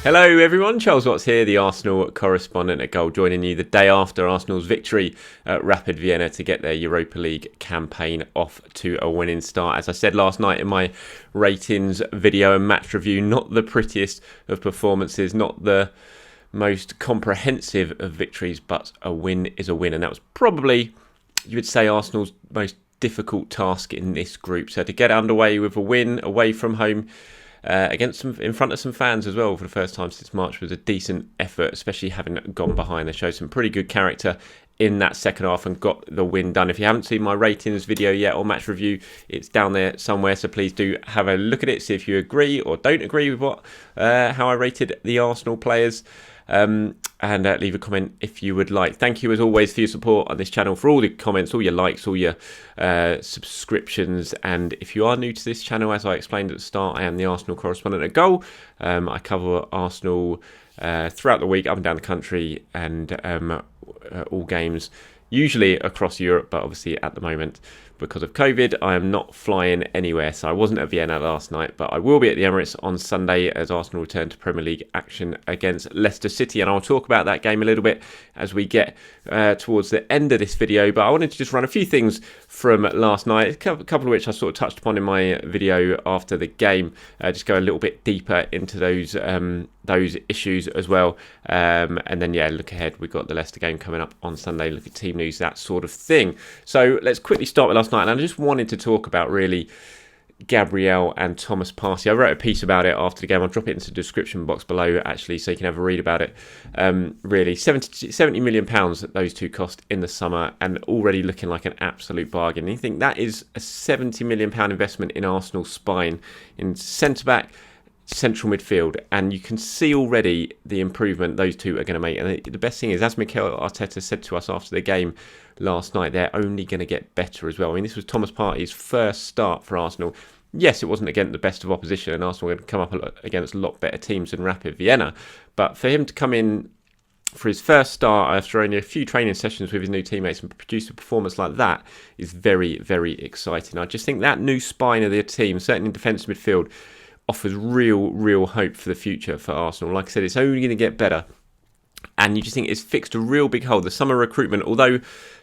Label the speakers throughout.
Speaker 1: Hello everyone, Charles Watts here, the Arsenal correspondent at Goal, joining you the day after Arsenal's victory at Rapid Vienna to get their Europa League campaign off to a winning start. As I said last night in my ratings video and match review, not the prettiest of performances, not the most comprehensive of victories, but a win is a win. And that was probably, you would say, Arsenal's most difficult task in this group. So to get underway with a win away from home, in front of some fans as well for the first time since March was a decent effort, especially having gone behind. They showed some pretty good character in that second half and got the win done. If you haven't seen my ratings video yet or match review, it's down there somewhere, so please do have a look at it, see if you agree or don't agree with how I rated the Arsenal players. And leave a comment if you would like. Thank you as always for your support on this channel, for all the comments, all your likes, all your subscriptions. And if you are new to this channel, as I explained at the start, I am the Arsenal correspondent at Goal. I cover Arsenal throughout the week, up and down the country, and all games, usually across Europe, but obviously at the moment, because of COVID, I am not flying anywhere. So I wasn't at Vienna last night, but I will be at the Emirates on Sunday as Arsenal return to Premier League action against Leicester City. And I'll talk about that game a little bit as we get towards the end of this video. But I wanted to just run a few things from last night, a couple of which I sort of touched upon in my video after the game. Just go a little bit deeper into those issues as well. And then, look ahead. We've got the Leicester game coming up on Sunday. Look at team news, that sort of thing. So let's quickly start with last night. And I just wanted to talk about really Gabriel and Thomas Partey. I wrote a piece about it after the game. I'll drop it into the description box below, actually, so you can have a read about it. Really, £70 million that those two cost in the summer, and already looking like an absolute bargain. And you think that is a £70 million investment in Arsenal's spine, in centre-back, central midfield, and you can see already the improvement those two are going to make. And the best thing is, as Mikel Arteta said to us after the game last night, they're only going to get better as well. I mean, this was Thomas Partey's first start for Arsenal. Yes, it wasn't against the best of opposition, and Arsenal were going to come up against a lot better teams than Rapid Vienna, but for him to come in for his first start after only a few training sessions with his new teammates and produce a performance like that is very, very exciting. I just think that new spine of the team, certainly in defence midfield, offers real hope for the future for Arsenal. Like I said, it's only going to get better. And you just think it's fixed a real big hole. The summer recruitment, although,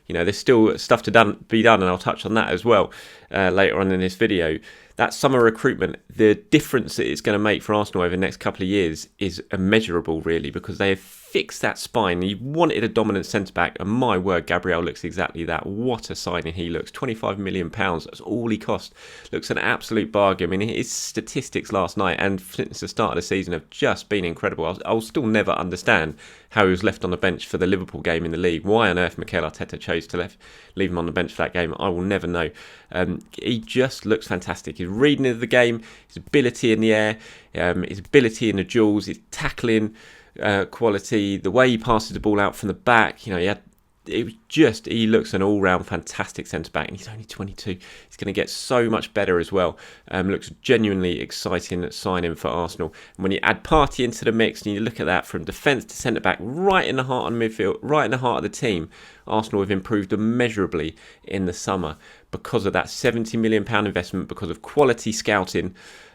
Speaker 1: there's still stuff to be done, and I'll touch on that as well later on in this video. That summer recruitment, the difference that it's going to make for Arsenal over the next couple of years is immeasurable, really, because they have fixed that spine. You wanted a dominant centre-back, and my word, Gabriel looks exactly that. What a signing he looks. £25 million, that's all he cost. Looks an absolute bargain. I mean, his statistics last night and since the start of the season have just been incredible. I'll still never understand how he was left on the bench for the Liverpool game in the league. Why on earth Mikel Arteta chose to leave him on the bench for that game, I will never know. He just looks fantastic. His reading of the game, his ability in the air, his ability in the duels, his tackling quality, the way he passes the ball out from the back. He looks an all-round fantastic centre-back, and he's only 22. He's going to get so much better as well. Looks genuinely exciting signing for Arsenal. And when you add Partey into the mix and you look at that from defence to centre-back, right in the heart of midfield, right in the heart of the team, Arsenal have improved immeasurably in the summer because of that £70 million investment, because of quality scouting.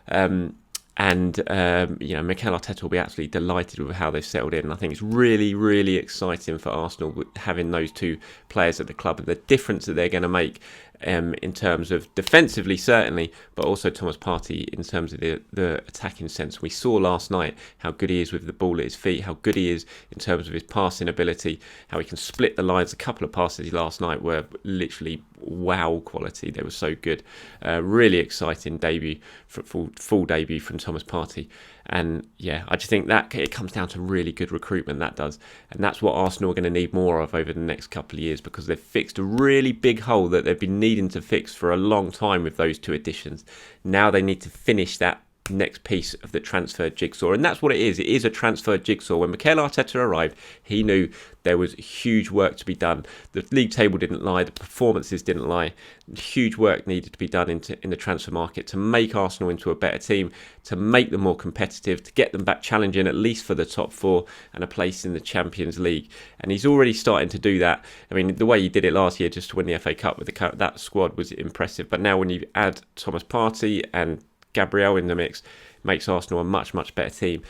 Speaker 1: Mikel Arteta will be absolutely delighted with how they've settled in. I think it's really exciting for Arsenal having those two players at the club, and the difference that they're going to make in terms of defensively, certainly, but also Thomas Partey in terms of the attacking sense. We saw last night how good he is with the ball at his feet, how good he is in terms of his passing ability, how he can split the lines. A couple of passes last night were literally wow quality. They were so good. Really exciting debut, full debut from Thomas Partey. And I just think that it comes down to really good recruitment, that does. And that's what Arsenal are going to need more of over the next couple of years, because they've fixed a really big hole that they've been needing to fix for a long time with those two additions. Now they need to finish that next piece of the transfer jigsaw. And that's what it is. It is a transfer jigsaw. When Mikel Arteta arrived, he knew there was huge work to be done. The league table didn't lie. The performances didn't lie. Huge work needed to be done in the transfer market to make Arsenal into a better team, to make them more competitive, to get them back challenging at least for the top four and a place in the Champions League. And he's already starting to do that. I mean, the way he did it last year just to win the FA Cup with that squad was impressive. But now when you add Thomas Partey and Gabriel in the mix, makes Arsenal a much, much better team.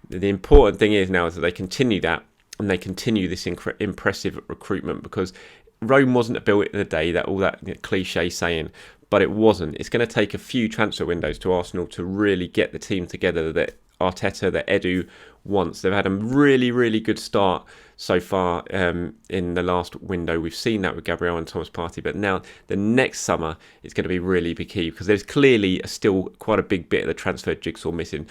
Speaker 1: The important thing is now is that they continue that and they continue this impressive recruitment, because Rome wasn't built in a day, that all that cliche saying, but it wasn't. It's going to take a few transfer windows to Arsenal to really get the team together that Arteta, that Edu wants. They've had a really, really good start so far in the last window. We've seen that with Gabriel and Thomas Partey, but now the next summer is going to be really key, because there's clearly still quite a big bit of the transfer jigsaw missing.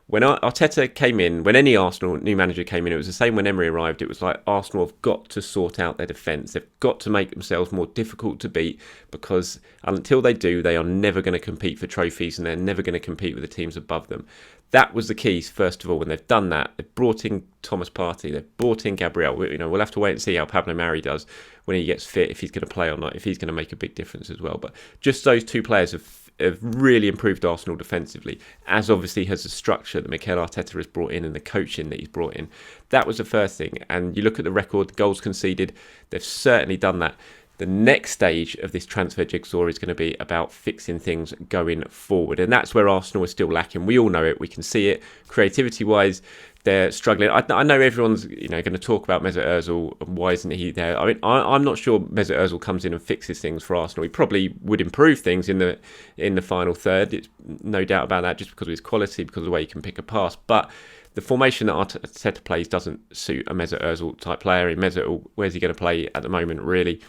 Speaker 1: When Arteta came in, when any Arsenal new manager came in, it was the same when Emery arrived. It was like Arsenal have got to sort out their defence. They've got to make themselves more difficult to beat, because until they do, they are never going to compete for trophies and they're never going to compete with the teams above them. That was the key, first of all. When they've done that, they've brought in Thomas Partey, they've brought in Gabriel. We'll have to wait and see how Pablo Mari does when he gets fit, if he's going to play or not, if he's going to make a big difference as well. But just those two players have really improved Arsenal defensively, as obviously has the structure that Mikel Arteta has brought in and the coaching that he's brought in. That was the first thing. And you look at the record, the goals conceded, they've certainly done that. The next stage of this transfer jigsaw is going to be about fixing things going forward. And that's where Arsenal is still lacking. We all know it. We can see it. Creativity-wise, they're struggling. I know everyone's going to talk about Mesut Ozil and why isn't he there. I mean, I'm not sure Mesut Ozil comes in and fixes things for Arsenal. He probably would improve things in the final third. It's no doubt about that, just because of his quality, because of the way he can pick a pass. But the formation that Arteta plays doesn't suit a Mesut Ozil type player. Mesut, where's he going to play at the moment, really?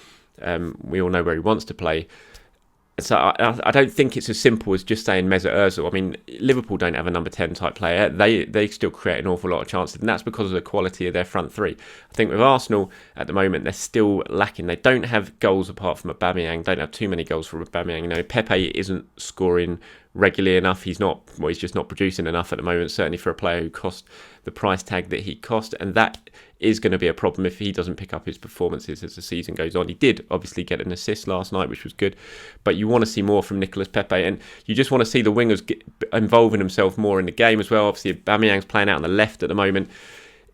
Speaker 1: We all know where he wants to play. So I don't think it's as simple as just saying Mesut Ozil. I mean, Liverpool don't have a number 10 type player. They still create an awful lot of chances, and that's because of the quality of their front three. I think with Arsenal at the moment, they're still lacking. They don't have goals apart from Aubameyang. Don't have too many goals from Aubameyang. Pepe isn't scoring regularly enough. He's just not producing enough at the moment, certainly for a player who cost the price tag that he cost, and that is going to be a problem if he doesn't pick up his performances as the season goes on. He did obviously get an assist last night, which was good, but you want to see more from Nicolas Pepe, and you just want to see the wingers involving themselves more in the game as well. Obviously, Aubameyang's playing out on the left at the moment.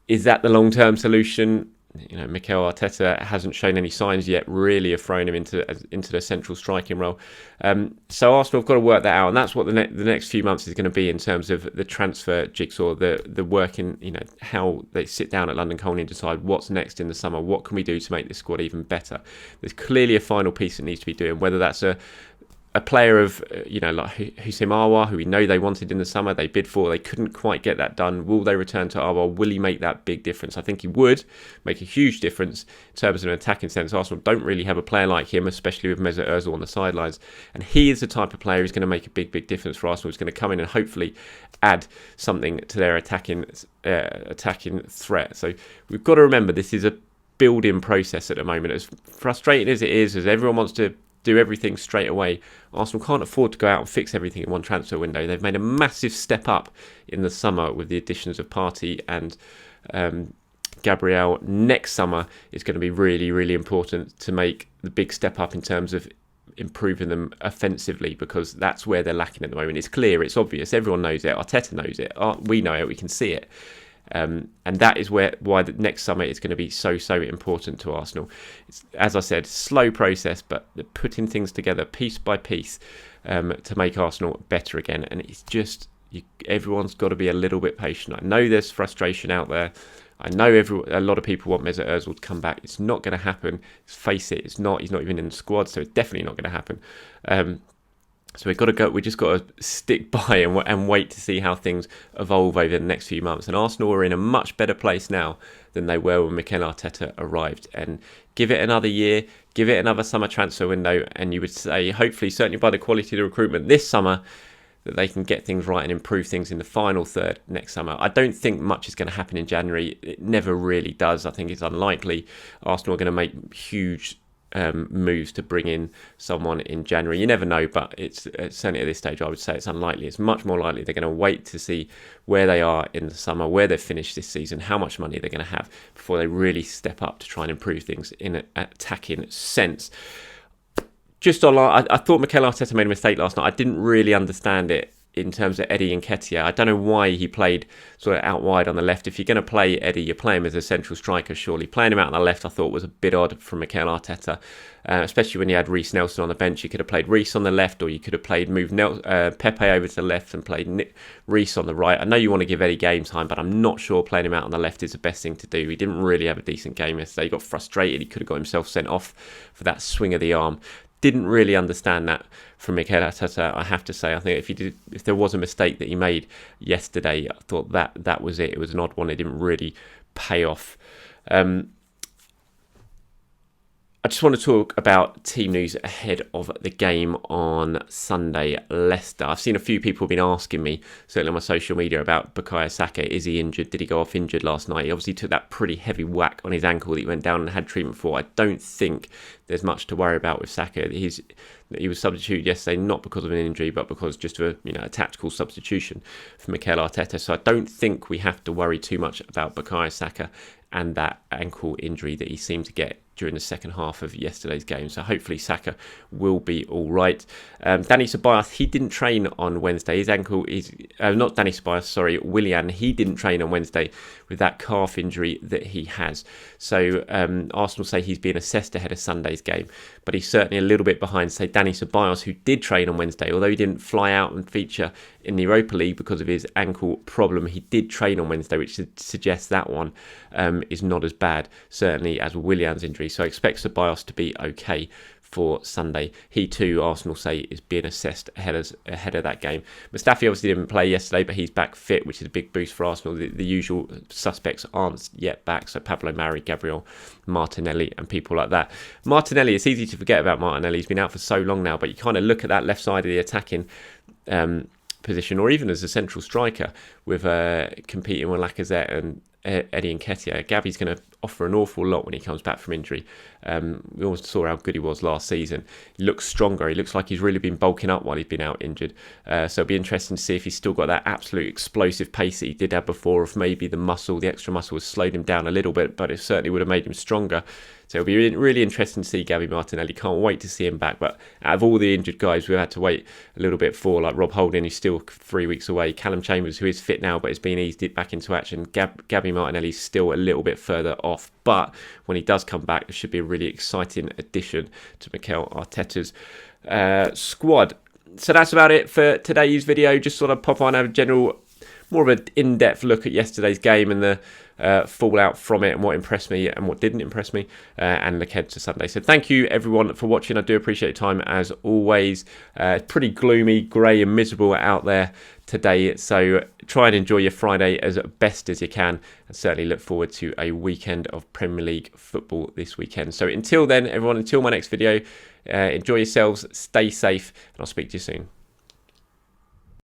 Speaker 1: Is that the long-term solution? Mikel Arteta hasn't shown any signs yet, really, of throwing him into the central striking role. So Arsenal have got to work that out, and that's what the next few months is going to be in terms of the transfer jigsaw, the work in, how they sit down at London Colney and decide what's next in the summer. What can we do to make this squad even better? There's clearly a final piece that needs to be doing, whether that's a player of, like Houssem Aouar, who we know they wanted in the summer, they bid for, they couldn't quite get that done. Will they return to Aouar? Will he make that big difference? I think he would make a huge difference in terms of an attacking sense. Arsenal don't really have a player like him, especially with Mesut Ozil on the sidelines. And he is the type of player who's going to make a big, big difference for Arsenal. He's going to come in and hopefully add something to their attacking threat. So we've got to remember, this is a building process at the moment. As frustrating as it is, as everyone wants to do everything straight away, Arsenal can't afford to go out and fix everything in one transfer window. They've made a massive step up in the summer with the additions of Partey and Gabriel. Next summer is going to be really, really important to make the big step up in terms of improving them offensively, because that's where they're lacking at the moment. It's clear, it's obvious, everyone knows it, Arteta knows it, we know it, we can see it. And that is why the next summer is going to be so important to Arsenal. It's, as I said, slow process, but they're putting things together piece by piece to make Arsenal better again. And it's just, everyone's got to be a little bit patient. I know there's frustration out there. I know a lot of people want Mesut Ozil to come back. It's not going to happen. Let's face it, it's not. He's not even in the squad, so it's definitely not going to happen. So we've got to go. We just got to stick by and wait to see how things evolve over the next few months. And Arsenal are in a much better place now than they were when Mikel Arteta arrived. And give it another year, give it another summer transfer window, and you would say, hopefully, certainly by the quality of the recruitment this summer, that they can get things right and improve things in the final third next summer. I don't think much is going to happen in January. It never really does. I think it's unlikely. Arsenal are going to make huge moves to bring in someone in January. You never know, but it's certainly at this stage I would say it's unlikely. It's much more likely they're going to wait to see where they are in the summer, where they've finished this season, how much money they're going to have before they really step up to try and improve things in an attacking sense. Just online, I thought Mikel Arteta made a mistake last night. I didn't really understand it in terms of Eddie Nketiah. I don't know why he played sort of out wide on the left. If you're going to play Eddie, you play him as a central striker, surely. Playing him out on the left I thought was a bit odd from Mikel Arteta, especially when you had Reece Nelson on the bench. You could have played Reece on the left, or you could have moved Pepe over to the left and played Reece on the right. I know you want to give Eddie game time, but I'm not sure playing him out on the left is the best thing to do. He didn't really have a decent game yesterday. He got frustrated. He could have got himself sent off for that swing of the arm. Didn't really understand that from Mikel Arteta, I have to say. I think if there was a mistake that he made yesterday, I thought that was it. It was an odd one. It didn't really pay off. I just want to talk about team news ahead of the game on Sunday, Leicester. I've seen a few people have been asking me, certainly on my social media, about Bukayo Saka. Is he injured? Did he go off injured last night? He obviously took that pretty heavy whack on his ankle that he went down and had treatment for. I don't think there's much to worry about with Saka. He was substituted yesterday not because of an injury, but because just of a tactical substitution for Mikel Arteta. So I don't think we have to worry too much about Bukayo Saka and that ankle injury that he seemed to get during the second half of yesterday's game. So hopefully Saka will be all right. Dani Ceballos, he didn't train on Wednesday. His ankle is... not Dani Ceballos, sorry, Willian. He didn't train on Wednesday with that calf injury that he has. So Arsenal say he's being assessed ahead of Sunday's game. But he's certainly a little bit behind, say, Dani Ceballos, who did train on Wednesday. Although he didn't fly out and feature in the Europa League because of his ankle problem, he did train on Wednesday, which suggests that one is not as bad, certainly, as Willian's injury. So I expect Ceballos to be okay for Sunday. He too, Arsenal say, is being assessed ahead of that game. Mustafi obviously didn't play yesterday, but he's back fit, which is a big boost for Arsenal. The usual suspects aren't yet back, so Pablo Mari, Gabriel, Martinelli and people like that. Martinelli, it's easy to forget about Martinelli. He's been out for so long now, but you kind of look at that left side of the attacking position, or even as a central striker with competing with Lacazette and Eddie Nketiah. Gabby's going to offer an awful lot when he comes back from injury. We always saw how good he was last season. He looks stronger. He looks like he's really been bulking up while he's been out injured. So it'll be interesting to see if he's still got that absolute explosive pace that he did have before, or if maybe the extra muscle has slowed him down a little bit, but it certainly would have made him stronger. So it'll be really interesting to see Gabby Martinelli. Can't wait to see him back. But out of all the injured guys we've had to wait a little bit for, like Rob Holding, who's still 3 weeks away, Callum Chambers, who is fit now but has been eased back into action, Gabby Martinelli's still a little bit further off. But when he does come back, it should be a really exciting addition to Mikel Arteta's squad. So that's about it for today's video. Just sort of pop on a general, more of an in-depth look at yesterday's game and the fallout from it and what impressed me and what didn't impress me, and look ahead to Sunday. So thank you everyone for watching. I do appreciate your time as always. It's pretty gloomy, grey and miserable out there today, so try and enjoy your Friday as best as you can, and certainly look forward to a weekend of Premier League football this weekend. So until then everyone, until my next video, enjoy yourselves, stay safe, and I'll speak to you soon.